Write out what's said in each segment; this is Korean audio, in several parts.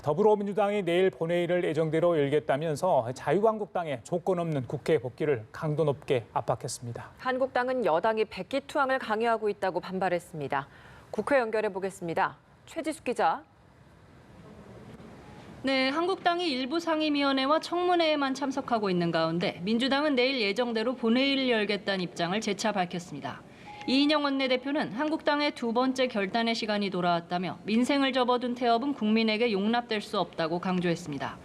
더불어민주당이 내일 본회의를 예정대로 열겠다면서 자유한국당의 조건 없는 국회 복귀를 강도 높게 압박했습니다. 한국당은 여당이 백기투항을 강요하고 있다고 반발했습니다. 국회 연결해 보겠습니다. 최지숙 기자. 네, 한국당이 일부 상임위원회와 청문회에만 참석하고 있는 가운데 민주당은 내일 예정대로 본회의를 열겠다는 입장을 재차 밝혔습니다. 이인영 원내대표는 한국당의 두 번째 결단의 시간이 돌아왔다며 민생을 접어둔 태업은 국민에게 용납될 수 없다고 강조했습니다.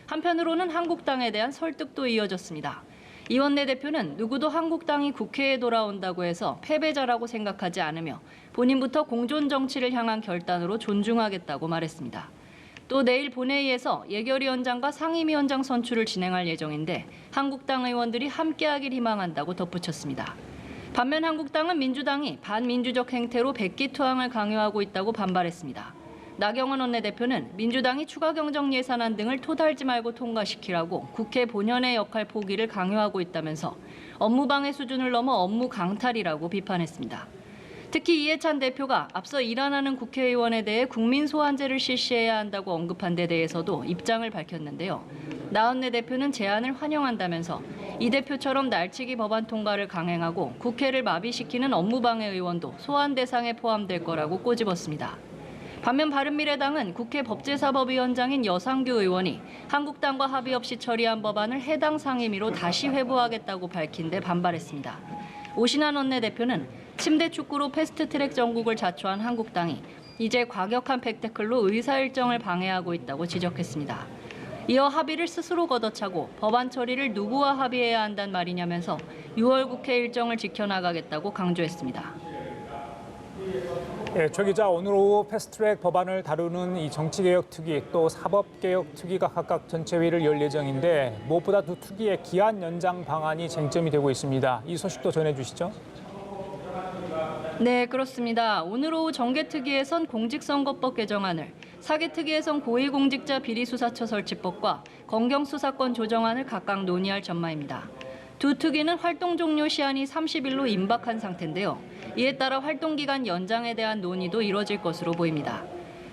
한편으로는 한국당에 대한 설득도 이어졌습니다. 이 원내대표는 누구도 한국당이 국회에 돌아온다고 해서 패배자라고 생각하지 않으며 본인부터 공존 정치를 향한 결단으로 존중하겠다고 말했습니다. 또 내일 본회의에서 예결위원장과 상임위원장 선출을 진행할 예정인데 한국당 의원들이 함께하길 희망한다고 덧붙였습니다. 반면 한국당은 민주당이 반민주적 행태로 백기투항을 강요하고 있다고 반발했습니다. 나경원 원내대표는 민주당이 추가 경정 예산안 등을 토달지 말고 통과시키라고 국회 본연의 역할 포기를 강요하고 있다면서 업무방해 수준을 넘어 업무 강탈이라고 비판했습니다. 특히 이해찬 대표가 앞서 일한하는 국회의원에 대해 국민소환제를 실시해야 한다고 언급한 데 대해서도 입장을 밝혔는데요. 나 원내대표는 제안을 환영한다면서 이 대표처럼 날치기 법안 통과를 강행하고 국회를 마비시키는 업무방해 의원도 소환 대상에 포함될 거라고 꼬집었습니다. 반면 바른미래당은 국회 법제사법위원장인 여상규 의원이 한국당과 합의 없이 처리한 법안을 해당 상임위로 다시 회부하겠다고 밝힌 데 반발했습니다. 오신환 원내대표는 침대 축구로 패스트트랙 정국을 자초한 한국당이 이제 과격한 백태클로 의사일정을 방해하고 있다고 지적했습니다. 이어 합의를 스스로 걷어차고 법안 처리를 누구와 합의해야 한단 말이냐면서 6월 국회 일정을 지켜나가겠다고 강조했습니다. 최 기자, 오늘 오후 패스트트랙 법안을 다루는 이 정치개혁특위 또 사법개혁특위가 각각 전체회의를 열 예정인데 무엇보다 두 특위의 기한 연장 방안이 쟁점이 되고 있습니다. 이 소식도 전해주시죠. 네, 그렇습니다. 오늘 오후 정개특위에선 공직선거법 개정안을, 사개특위에선 고위공직자 비리수사처 설치법과 검경수사권 조정안을 각각 논의할 전망입니다. 두 특위는 활동 종료 시한이 30일로 임박한 상태인데요. 이에 따라 활동기간 연장에 대한 논의도 이뤄질 것으로 보입니다.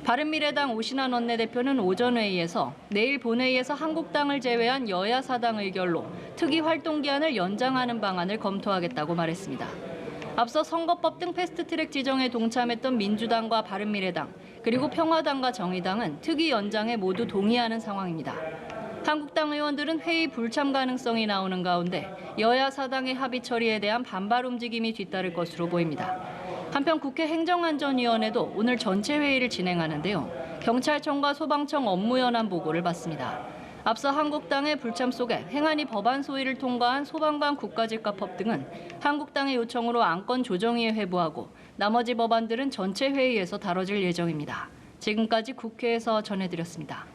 바른미래당 오신환 원내대표는 오전 회의에서 내일 본회의에서 한국당을 제외한 여야 사당 의결로 특위 활동기한을 연장하는 방안을 검토하겠다고 말했습니다. 앞서 선거법 등 패스트트랙 지정에 동참했던 민주당과 바른미래당, 그리고 평화당과 정의당은 특위 연장에 모두 동의하는 상황입니다. 한국당 의원들은 회의 불참 가능성이 나오는 가운데 여야 사당의 합의 처리에 대한 반발 움직임이 뒤따를 것으로 보입니다. 한편 국회 행정안전위원회도 오늘 전체 회의를 진행하는데요. 경찰청과 소방청 업무 현안 보고를 받습니다. 앞서 한국당의 불참 속에 행안위 법안 소위를 통과한 소방관 국가집값법 등은 한국당의 요청으로 안건 조정위에 회부하고 나머지 법안들은 전체 회의에서 다뤄질 예정입니다. 지금까지 국회에서 전해드렸습니다.